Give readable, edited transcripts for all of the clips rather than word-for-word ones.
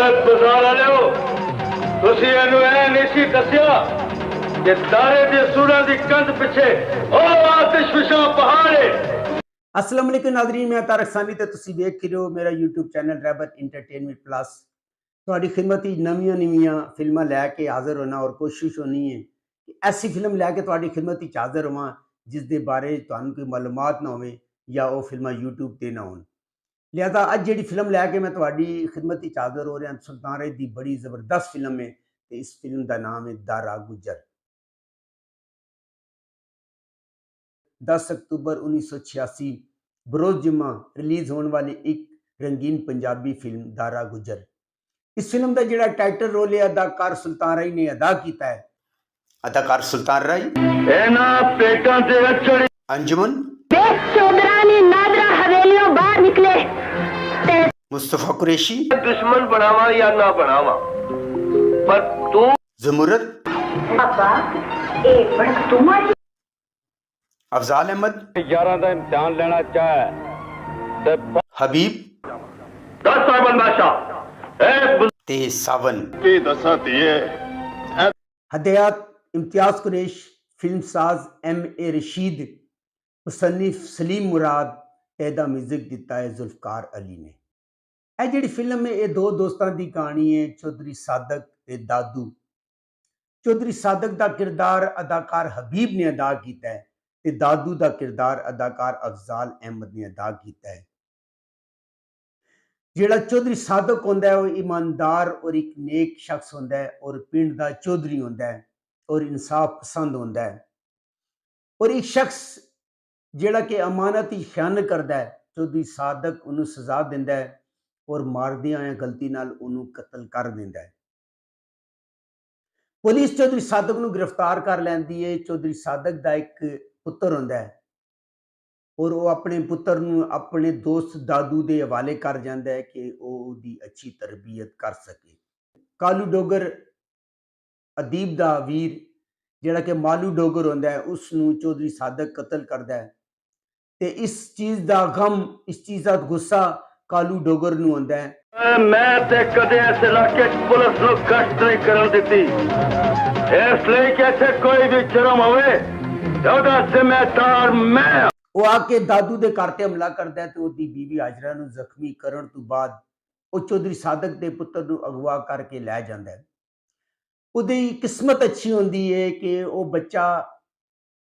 ਬਾਜ਼ਾਰ ਵਾਲਿਓ ਤੁਸੀਂ ਇਹਨੂੰ ਇਹ ਨਹੀਂ ਸੀ ਦੱਸਿਆ ਕਿ ਦਾਰੇ ਦੇ ਸੂਰਾਂ ਦੀ ਕੰਧ ਪਿੱਛੇ ਉਹ ਆਤਿਸ਼ਫਸ਼ਾਂ ਪਹਾੜ ਹੈ। अस्सलाम वालेकुम नाज़रीन, मैं तारक सानी ते तुसी वेख रहे हो मेरा यूट्यूब चैनल रैबर इंटरटेनमेंट प्लस। ਤੁਹਾਡੀ ਖਿਦਮਤ ਵਿੱਚ ਨਵੀਆਂ ਫਿਲਮਾਂ ਲੈ ਕੇ ਹਾਜ਼ਰ ਹੋਣਾ ਔਰ ਕੋਸ਼ਿਸ਼ ਹੋਣੀ ਹੈ ਕਿ ਐਸੀ ਫਿਲਮ ਲੈ ਕੇ ਤੁਹਾਡੀ ਖਿਦਮਤ ਵਿੱਚ ਹਾਜ਼ਰ ਹੋਵਾਂ ਜਿਸ ਦੇ ਬਾਰੇ ਤੁਹਾਨੂੰ ਕੋਈ ਮਾਲੂਮਾਤ ਨਾ ਹੋਵੇ ਜਾਂ ਉਹ ਫਿਲਮਾਂ YouTube ਤੇ ਨਾ ਹੋਣ। ਲਿਹਾਜ਼ਾ ਅੱਜ ਜਿਹੜੀ ਫਿਲਮ ਲੈ ਕੇ ਮੈਂ ਤੁਹਾਡੀ ਖਿਦਮਤ ਵਿੱਚ ਹਾਜ਼ਰ ਹੋ ਰਿਹਾ ਸੁਲਤਾਨ ਰਾਏ ਦੀ ਬੜੀ ਜ਼ਬਰਦਸਤ ਫਿਲਮ ਹੈ ਤੇ ਇਸ ਫਿਲਮ ਦਾ ਨਾਮ ਹੈ ਦਾਰਾ ਗੁਜਰ। 10 अक्टूबर 1986 बरोज जुम्मा रिलीज होने वाली एक रंगीन पंजाबी फिल्म दारा गुजर। इस फिल्म का जिहड़ा टाइटल रोल है अदाकार सुल्तान राय ने अदा किया है। अदाकार सुल्तान राय, अंजुमन, मुस्तफा कुरैशी, दुश्मन बनावा या ना बनावा पर तू जमुरत, अफजाल अहमद, 11 ਦਾ ਇਮਤਿਹਾਨ ਲੈਣਾ ਚਾਹੇ ਤੇ हबीब दस साबन बादशाह ते सावन। की दसा दिए हदयात इम्तियाज कुरैश, फिल्म साज M.A. रशीद, मुसन्निफ सलीम मुराद, पैदा म्यूजिक दिता है जुल्फकार अली ने। यह जिहड़ी फिल्म है ये दो दोस्तों की कहानी है, चौधरी सादक ते दादू। चौधरी सादक का किरदार अदाकार हबीब ने अदा किया है ते दादू का किरदार अदाकार अफजाल अहमद ने अदा किया है। जिहड़ा चौधरी सादक होंदा है वह ईमानदार और एक नेक शख्स होंदा है और पिंड का चौधरी होंदा है और इंसाफ पसंद होंदा है। और एक शख्स जिहड़ा कि अमानत की खयानत करता है, चौधरी सादक उन्हें सजा दिंदा है और मारदियां गलती नाल उन्हें कतल कर दिंदा है। पुलिस चौधरी सादक नूं गिरफ्तार कर लैंदी है। चौधरी सादक का एक पुत्र होंदा है और वो अपने पुत्र नूं अपने दोस्त दादू के हवाले कर जाता है कि वो उसकी अच्छी तरबियत कर सके। कालू डोगर अदीब दा वीर जिहड़ा कि मालू डोगर होंदा है उसनूं चौधरी सादक कतल करता है ते इस चीज़ का गम, इस चीज़ का गुस्सा कालू डोगर नूं होंदा है। मैं ते कदे इस इलाके पुलिस नूं गश्त नहीं करन दित्ती, इसलिए कि इत्थे कोई भी जुर्म होवे ते ओहदा जिम्मेदार मैं। वो आके दादू के घर ते हमला करता है तो उसकी बीवी हाजरा नूं जख्मी करन तो बाद वो चौधरी सादक के पुत्र नूं अगवा करके लै जाता है। उसकी किस्मत अच्छी होंदी है कि वो बच्चा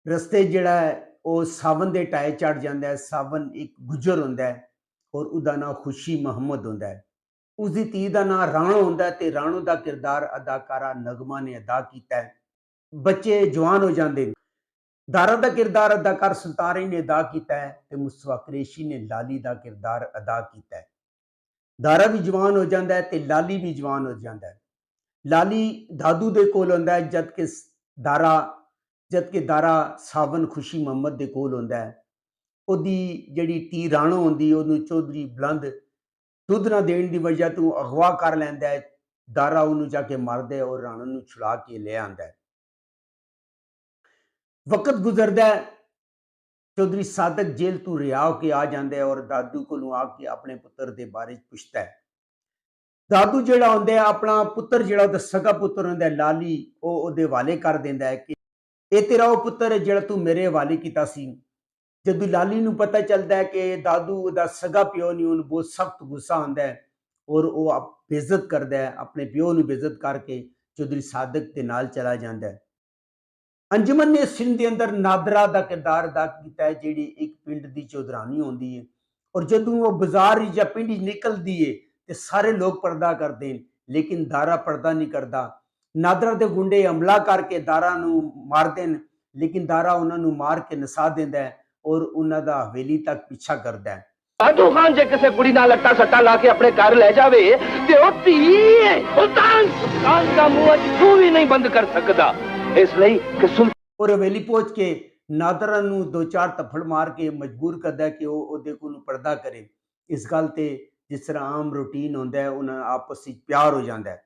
रस्ते जिहड़ा है वो सावन के टाए चढ़ जाता है। सावन एक गुजर होंदा है और उसका नाम खुशी मोहम्मद होंदा है। उसकी धी का नाम राणो होंदा है ते राणो का किरदार अदाकारा नगमा ने अदा किया है। बच्चे जवान हो जाते हैं। दारा का किरदार अदाकार सुल्तान राय ने अदा किया है ते मुस्तफा कुरैशी ने लाली का किरदार अदा किया है। दारा भी जवान हो जाता है ते लाली भी जवान हो जाता है। लाली दादू दे कोल होंदा है जबकि दारा सावन खुशी मोहम्मद दे कोल होंदा है। उहदी जिहड़ी धी राणो होंदी उहनूं चौधरी बुलंद दुध ना देण दी वजह तो अगवा कर लैंदा है। दारा उहनूं जाके मारदा है और राणो नूं छुड़ा के ले आंदा है। वक्त गुजरदा है, चौधरी सादक जेल तो रिहा होके आ जाता है और दादू को आके अपने पुत्र के बारे पूछता है। दादू जिहड़ा होंदा है अपना पुत्र जिहड़ा उहदा सगा पुत्र होंदा है लाली वो उहदे हवाले कर दिंदा है कि ये तेरा वो पुत्र है जिहड़ा तू मेरे हवाले कीता सी। जदों लाली नूं पता चलता है कि दादू उहदा सगा प्यो नहीं, उन्हें बहुत सख्त गुस्सा आंदा है और वो बेइज्जत करता है, अपने प्यो नूं बेइज्जत करके चौधरी सादक के नाल चला जाता है। अंजुमन ने इस फिल्म के अंदर नादरा का किरदार अदा किया है जिहड़ी एक पिंड की चौधरानी होंदी है और जदों वो बाजार या पिंड निकलती है तो सारे लोग पर्दा करते हैं लेकिन दारा पर्दा नहीं करता। नादरा के गुंडे हमला करके दारा नूं मारते हैं लेकिन दारा उन्होंने मार के नसा देता है और उन्हों का हवेली तक पीछा करता है। साधू खान जे किसी कुड़ी नाल लट्टा सट्टा ला के अपने घर ले जावे ते ओ धी है, सुल्तान का मुंह तू भी नहीं बंद कर सकता। इसलिए कि और हवेली पहुंच के नादरा नूं दो चार थप्पड़ मार के मजबूर करता है कि वो ओहदे कोल पर्दा करे। इस गल ते जिस तरह आम रूटीन होंदा है उन्हें आपस में प्यार हो जाता है।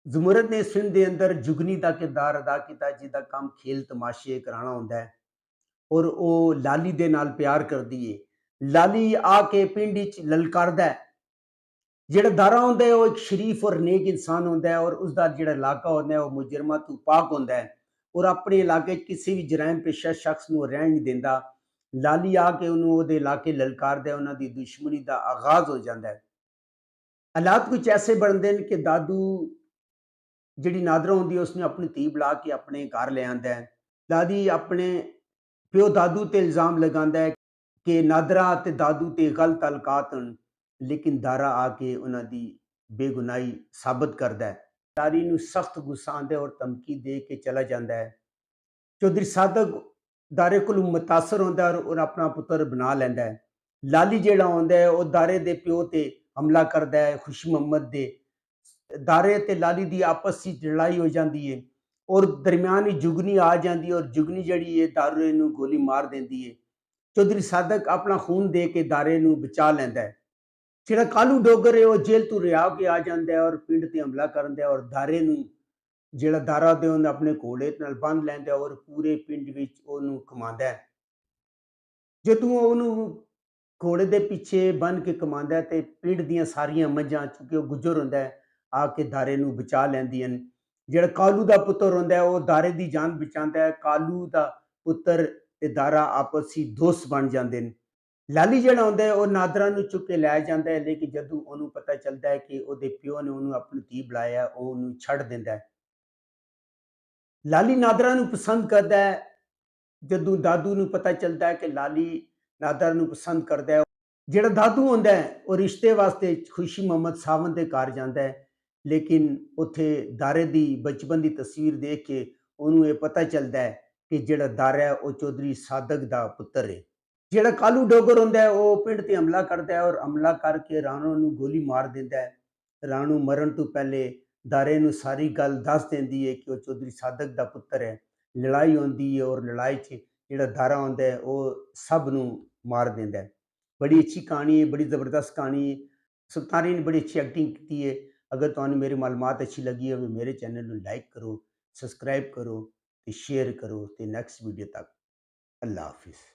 जमुरत ने इस फिल्म के अंदर जुगनी का किरदार अदा किया जिसका काम खेल तमाशे कराना होंदा है और वो लाली दे नाल प्यार करती है। लाली आके पिंड विच ललकारदा है ਜਿਹੜਾ ਦਾਰਾ ਹੁੰਦਾ ਹੈ ਉਹ ਇੱਕ ਸ਼ਰੀਫ ਔਰ ਨੇਕ ਇਨਸਾਨ ਹੁੰਦਾ ਹੈ, ਔਰ ਉਸਦਾ ਜਿਹੜਾ ਇਲਾਕਾ ਹੁੰਦਾ ਹੈ ਉਹ ਮੁਜਰਮਾਂ ਤੋਂ ਪਾਕ ਹੁੰਦਾ ਹੈ, ਔਰ ਆਪਣੇ ਇਲਾਕੇ 'ਚ ਕਿਸੇ ਵੀ ਜਰਾਇਮ ਪੇਸ਼ਾ ਸ਼ਖਸ ਨੂੰ ਰਹਿਣ ਨਹੀਂ ਦਿੰਦਾ। ਲਾਲੀ ਆ ਕੇ ਉਹਨੂੰ ਉਹਦੇ ਇਲਾਕੇ ਲਲਕਾਰਦਾ ਹੈ, ਉਹਨਾਂ ਦੀ ਦੁਸ਼ਮਣੀ ਦਾ ਆਗਾਜ਼ ਹੋ ਜਾਂਦਾ ਹੈ। ਹਾਲਾਤ ਕੁਝ ਐਸੇ ਬਣਦੇ ਨੇ ਕਿ ਦਾਦੂ ਜਿਹੜੀ ਨਾਦਰਾ ਹੁੰਦੀ ਹੈ ਉਸਨੇ ਆਪਣੀ ਧੀ ਬੁਲਾ ਕੇ ਆਪਣੇ ਘਰ ਲੈ ਆਂਦਾ ਹੈ। ਦਾਦੀ ਆਪਣੇ ਪਿਓ ਦਾਦੂ ਤੇ ਇਲਜ਼ਾਮ ਲਗਾਉਂਦਾ ਹੈ ਕਿ ਨਾਦਰਾ ਅਤੇ ਦਾਦੂ ਤੇ ਗਲਤ ਤਾਲੁਕਾਤ ਹਨ, ਲੇਕਿਨ ਦਾਰਾ ਆ ਕੇ ਉਹਨਾਂ ਦੀ ਬੇਗੁਨਾਹੀ ਸਾਬਤ ਕਰਦਾ ਹੈ। ਦਾਰੀ ਨੂੰ ਸਖਤ ਗੁੱਸਾ ਆਉਂਦਾ ਹੈ ਔਰ ਧਮਕੀ ਦੇ ਕੇ ਚਲਾ ਜਾਂਦਾ ਹੈ। ਚੌਧਰੀ ਸਾਦਕ ਦਾਰੇ ਕੋਲੋਂ ਮੁਤਾਸਰ ਹੁੰਦਾ ਹੈ ਔਰ ਆਪਣਾ ਪੁੱਤਰ ਬਣਾ ਲੈਂਦਾ ਹੈ। ਲਾਲੀ ਜਿਹੜਾ ਆਉਂਦਾ ਹੈ ਉਹ ਦਾਰੇ ਦੇ ਪਿਓ ਤੇ ਹਮਲਾ ਕਰਦਾ ਹੈ। ਖੁਸ਼ੀ ਮੁਹੰਮਦ ਦੇ ਦਾਰੇ ਤੇ ਲਾਲੀ ਦੀ ਆਪਸ ਵਿੱਚ ਲੜਾਈ ਹੋ ਜਾਂਦੀ ਹੈ, ਔਰ ਦਰਮਿਆਨ ਹੀ ਜੁਗਨੀ ਆ ਜਾਂਦੀ ਹੈ, ਔਰ ਜੁਗਨੀ ਜਿਹੜੀ ਹੈ ਦਾਰੇ ਨੂੰ ਗੋਲੀ ਮਾਰ ਦਿੰਦੀ ਹੈ। ਚੌਧਰੀ ਸਾਦਕ ਆਪਣਾ ਖੂਨ ਦੇ ਕੇ ਦਾਰੇ ਨੂੰ ਬਚਾ ਲੈਂਦਾ ਹੈ। ਜਿਹੜਾ ਕਾਲੂ ਡੋਗਰ ਹੈ ਉਹ ਜੇਲ੍ਹ ਤੋਂ ਰਿਹਾ ਹੋ ਕੇ ਆ ਜਾਂਦਾ ਹੈ ਔਰ ਪਿੰਡ ਤੇ ਹਮਲਾ ਕਰਨ ਦਾ, ਔਰ ਦਾਰੇ ਨੂੰ ਜਿਹੜਾ ਦਾਰਾ ਦੇ ਉਹਨੇ ਆਪਣੇ ਘੋੜੇ ਨਾਲ ਬੰਨ੍ਹ ਲੈਂਦਾ ਔਰ ਪੂਰੇ ਪਿੰਡ ਵਿੱਚ ਉਹਨੂੰ ਘੁਮਾਉਂਦਾ ਹੈ। ਜਦੋਂ ਉਹਨੂੰ ਘੋੜੇ ਦੇ ਪਿੱਛੇ ਬੰਨ੍ਹ ਕੇ ਘੁਮਾਉਂਦਾ ਹੈ ਤੇ ਪਿੰਡ ਦੀਆਂ ਸਾਰੀਆਂ ਮੱਝਾਂ, ਚੁੱਕੇ ਉਹ ਗੁੱਜਰ ਹੁੰਦਾ ਹੈ, ਆ ਕੇ ਦਾਰੇ ਨੂੰ ਬਚਾ ਲੈਂਦੀਆਂ ਹਨ। ਜਿਹੜਾ ਕਾਲੂ ਦਾ ਪੁੱਤਰ ਹੁੰਦਾ ਹੈ ਉਹ ਦਾਰੇ ਦੀ ਜਾਨ ਬਚਾਉਂਦਾ ਹੈ। ਕਾਲੂ ਦਾ ਪੁੱਤਰ ਤੇ ਦਾਰਾ ਆਪਸੀ ਦੋਸਤ ਬਣ ਜਾਂਦੇ ਨੇ। ਲਾਲੀ ਜਿਹੜਾ ਹੁੰਦਾ ਹੈ ਉਹ ਨਾਦਰਾ ਨੂੰ ਚੁੱਕ ਕੇ ਲੈ ਜਾਂਦਾ ਹੈ, ਲੇਕਿਨ ਜਦੋਂ ਉਹਨੂੰ ਪਤਾ ਚੱਲਦਾ ਹੈ ਕਿ ਉਹਦੇ ਪਿਓ ਨੇ ਉਹਨੂੰ ਆਪਣੀ ਧੀ ਬੁਲਾਇਆ, ਉਹ ਉਹਨੂੰ ਛੱਡ ਦਿੰਦਾ ਹੈ। ਲਾਲੀ ਨਾਦਰਾ ਨੂੰ ਪਸੰਦ ਕਰਦਾ ਹੈ। ਜਦੋਂ ਦਾਦੂ ਨੂੰ ਪਤਾ ਚੱਲਦਾ ਹੈ ਕਿ ਲਾਲੀ ਨਾਦਰਾ ਨੂੰ ਪਸੰਦ ਕਰਦਾ ਹੈ, ਜਿਹੜਾ ਦਾਦੂ ਹੁੰਦਾ ਹੈ ਉਹ ਰਿਸ਼ਤੇ ਵਾਸਤੇ ਖੁਸ਼ੀ ਮੁਹੰਮਦ ਸਾਵੰਤ ਦੇ ਘਰ ਜਾਂਦਾ ਹੈ, ਲੇਕਿਨ ਉੱਥੇ ਦਾਰੇ ਦੀ ਬਚਪਨ ਦੀ ਤਸਵੀਰ ਦੇਖ ਕੇ ਉਹਨੂੰ ਇਹ ਪਤਾ ਚੱਲਦਾ ਹੈ ਕਿ ਜਿਹੜਾ ਦਾਰਾ ਹੈ ਉਹ ਚੌਧਰੀ ਸਾਦਕ ਦਾ ਪੁੱਤਰ ਹੈ। ਜਿਹੜਾ ਕਾਲੂ ਡੋਗਰ ਹੁੰਦਾ ਹੈ ਉਹ ਪਿੰਡ ਤੇ ਹਮਲਾ ਕਰਦਾ ਹੈ ਔਰ ਹਮਲਾ ਕਰਕੇ ਰਾਣੋ ਨੂੰ ਗੋਲੀ ਮਾਰ ਦਿੰਦਾ ਹੈ। ਰਾਣੋ ਮਰਨ ਤੋਂ ਪਹਿਲੇ ਦਾਰੇ ਨੂੰ ਸਾਰੀ ਗੱਲ ਦੱਸ ਦਿੰਦੀ ਹੈ ਕਿ ਉਹ ਚੌਧਰੀ ਸਾਦਕ ਦਾ ਪੁੱਤਰ ਹੈ। ਲੜਾਈ ਹੁੰਦੀ ਹੈ ਔਰ ਲੜਾਈ 'ਚ ਜਿਹੜਾ ਦਾਰਾ ਹੁੰਦਾ ਹੈ ਉਹ ਸਭ ਨੂੰ ਮਾਰ ਦਿੰਦਾ ਹੈ। ਬੜੀ ਅੱਛੀ ਕਹਾਣੀ ਹੈ, ਬੜੀ ਜ਼ਬਰਦਸਤ ਕਹਾਣੀ ਹੈ। ਸੁਲਤਾਨੀ ਨੇ ਬੜੀ ਅੱਛੀ ਐਕਟਿੰਗ ਕੀਤੀ ਹੈ। ਅਗਰ ਤੁਹਾਨੂੰ ਮੇਰੀ ਮਾਲੂਮਾਤ ਅੱਛੀ ਲੱਗੀ ਹੋਵੇ, ਮੇਰੇ ਚੈਨਲ ਨੂੰ ਲਾਈਕ ਕਰੋ, ਸਬਸਕ੍ਰਾਈਬ ਕਰੋ ਤੇ ਸ਼ੇਅਰ ਕਰੋ। ਤੇ ਨੈਕਸਟ ਵੀਡੀਓ ਤੱਕ ਅੱਲਾ ਹਾਫਿਜ਼।